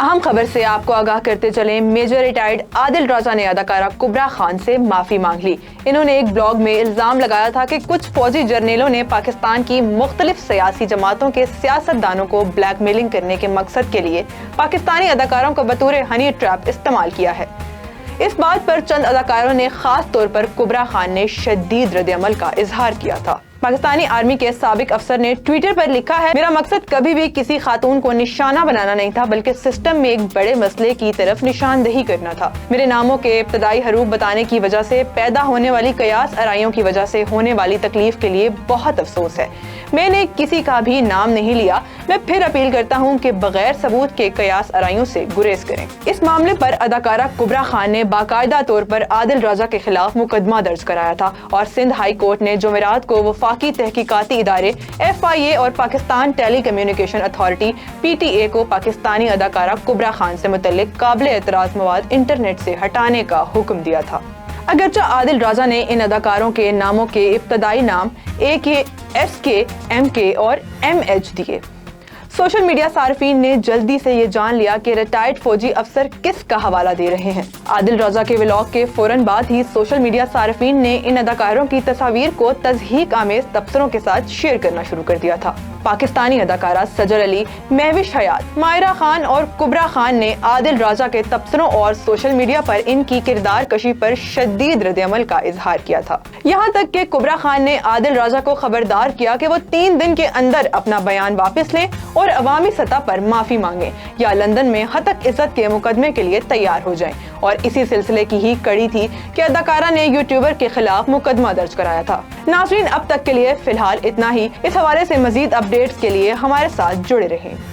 اہم خبر سے آپ کو آگاہ کرتے چلیں، میجر ریٹائرڈ عادل راجہ نے اداکارہ کبریٰ خان سے معافی مانگ لی۔ انہوں نے ایک بلاگ میں الزام لگایا تھا کہ کچھ فوجی جرنیلوں نے پاکستان کی مختلف سیاسی جماعتوں کے سیاست دانوں کو بلیک میلنگ کرنے کے مقصد کے لیے پاکستانی اداکاروں کو بطور ہنی ٹریپ استعمال کیا ہے۔ اس بات پر چند اداکاروں نے خاص طور پر کبریٰ خان نے شدید رد عمل کا اظہار کیا تھا۔ پاکستانی آرمی کے سابق افسر نے ٹویٹر پر لکھا ہے، میرا مقصد کبھی بھی کسی خاتون کو نشانہ بنانا نہیں تھا، بلکہ سسٹم میں ایک بڑے مسئلے کی طرف نشاندہی کرنا تھا۔ میرے ناموں کے ابتدائی حروف بتانے کی وجہ سے پیدا ہونے والی قیاس آرائیوں کی وجہ سے ہونے والی تکلیف کے لیے بہت افسوس ہے۔ میں نے کسی کا بھی نام نہیں لیا۔ میں پھر اپیل کرتا ہوں کہ بغیر ثبوت کے قیاس آرائیوں سے گریز کریں۔ اس معاملے پر اداکارہ کبریٰ خان نے باقاعدہ طور پر عادل راجہ کے خلاف مقدمہ درج کرایا تھا اور سندھ ہائی کورٹ نے جمعرات کو وفاقی تحقیقاتی ادارے FIA اور پاکستان ٹیلی کمیونیکیشن اتھارٹی PTA کو پاکستانی اداکارہ کبریٰ خان سے متعلق قابل اعتراض مواد انٹرنیٹ سے ہٹانے کا حکم دیا تھا۔ اگرچہ عادل راجہ نے ان اداکاروں کے ناموں کے ابتدائی نام AK، SK، MK اور MH دیے۔ سوشل میڈیا صارفین نے جلدی سے یہ جان لیا کہ ریٹائرڈ فوجی افسر کس کا حوالہ دے رہے ہیں۔ عادل راجہ کے ولاگ کے فوراً بعد ہی سوشل میڈیا صارفین نے ان اداکاروں کی تصاویر کو تضحیک آمیز تبصروں کے ساتھ شیئر کرنا شروع کر دیا تھا۔ پاکستانی اداکارہ سجل علی، مہوش حیات، مائرہ خان اور کبریٰ خان نے عادل راجہ کے تبصروں اور سوشل میڈیا پر ان کی کردار کشی پر شدید رد عمل کا اظہار کیا تھا۔ یہاں تک کہ کبریٰ خان نے عادل راجہ کو خبردار کیا کہ وہ 3 دن کے اندر اپنا بیان واپس لیں اور عوامی سطح پر معافی مانگیں یا لندن میں ہتک عزت کے مقدمے کے لیے تیار ہو جائیں، اور اسی سلسلے کی ہی کڑی تھی کہ اداکارہ نے یوٹیوبر کے خلاف مقدمہ درج کرایا تھا۔ ناظرین، اب تک کے لیے فی الحال اتنا ہی۔ اس حوالے سے مزید اپڈیٹس کے لیے ہمارے ساتھ جڑے رہیں۔